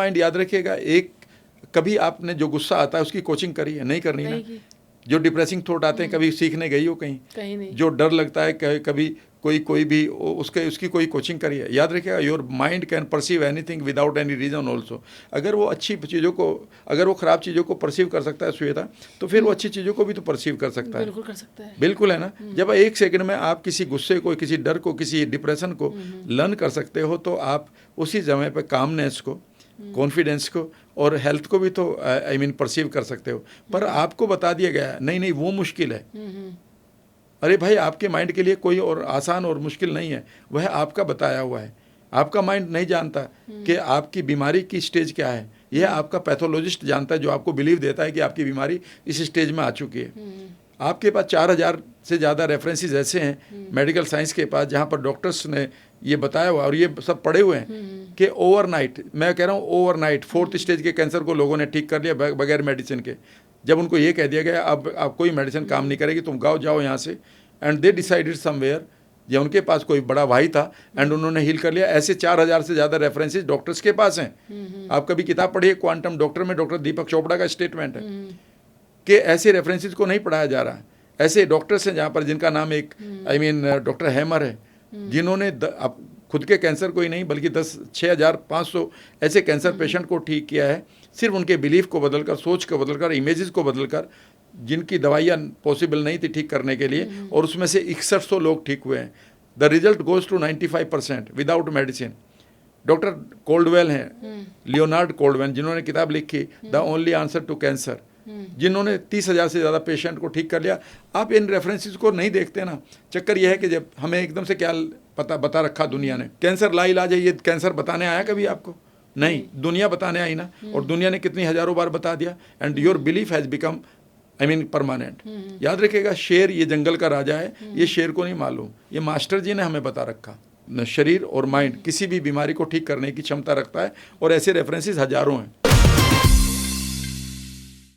Mind याद रखिएगा, एक कभी आपने जो गुस्सा आता है उसकी कोचिंग करी है? नहीं करनी ना। जो डिप्रेसिंग थॉट आते हैं कभी सीखने गई हो कहीं नहीं। जो डर लगता है कभी कोई भी उसकी कोई कोचिंग करी है? याद रखिएगा, your mind can perceive anything without any reason also. अगर वो अच्छी चीज़ों को, अगर वो ख़राब चीज़ों को परसीव कर सकता है श्वेता, तो फिर वो अच्छी चीज़ों को भी तो परसीव कर सकता है। बिल्कुल कर सकता है। बिल्कुल है ना। जब एक सेकंड में आप किसी गुस्से को, किसी डर को, किसी डिप्रेशन को लर्न कर सकते हो, तो आप उसी समय पर कामनेस को, कॉन्फिडेंस को और हेल्थ को भी तो आई मीन परसीव कर सकते हो। पर आपको बता दिया गया नहीं वो मुश्किल है। अरे भाई, आपके माइंड के लिए कोई और आसान और मुश्किल नहीं है, वह आपका बताया हुआ है। आपका माइंड नहीं जानता कि आपकी बीमारी की स्टेज क्या है, यह आपका पैथोलॉजिस्ट जानता है, जो आपको बिलीव देता है कि आपकी बीमारी इस स्टेज में आ चुकी है। आपके पास 4000 से ज़्यादा रेफरेंसेस ऐसे हैं मेडिकल साइंस के पास, जहाँ पर डॉक्टर्स ने ये बताया हुआ और ये सब पढ़े हुए हैं कि ओवरनाइट, मैं कह रहा हूँ ओवरनाइट 4th स्टेज के कैंसर को लोगों ने ठीक कर लिया बगैर मेडिसिन के। जब उनको ये कह दिया गया अब कोई मेडिसिन काम नहीं करेगी, तुम गाँव जाओ यहाँ से, एंड दे डिसाइडेड समवेयर, या उनके पास कोई बड़ा भाई था एंड उन्होंने हील कर लिया। ऐसे 4000 से ज़्यादा रेफरेंसेस डॉक्टर्स के पास हैं। आप कभी किताब पढ़िए क्वांटम डॉक्टर में, डॉक्टर दीपक चोपड़ा का स्टेटमेंट है कि ऐसे रेफरेंसेस को नहीं पढ़ाया जा रहा है। ऐसे डॉक्टर्स हैं जहाँ पर, जिनका नाम एक आई मीन डॉक्टर हैमर है, जिन्होंने खुद के कैंसर को ही नहीं बल्कि 6500 ऐसे कैंसर पेशेंट को ठीक किया है, सिर्फ उनके बिलीफ को बदलकर, सोच को बदलकर, इमेजेस को बदलकर, जिनकी दवाइयाँ पॉसिबल नहीं थी ठीक करने के लिए, और उसमें से 6100 लोग ठीक हुए हैं। The result goes to 95% without medicine. Doctor Coldwell हैं, लियोनार्ड कोल्डवेल, जिन्होंने किताब लिखी the only answer to cancer, जिन्होंने 30,000 से ज़्यादा पेशेंट को ठीक कर लिया। आप इन रेफरेंसेस को नहीं देखते ना। चक्कर यह है कि जब हमें एकदम से क्या बता रखा दुनिया ने, कैंसर लाइलाज है, ये कैंसर बताने आया कभी आपको? नहीं, दुनिया बताने आई ना। और दुनिया ने कितनी हज़ारों बार बता दिया, and your belief has become I mean permanent. याद रखिएगा, शेर ये जंगल का राजा है, ये शेर को नहीं मालूम, ये मास्टर जी ने हमें बता रखा। शरीर और माइंड किसी भी बीमारी को ठीक करने की क्षमता रखता है, और ऐसे रेफरेंसेस हजारों हैं।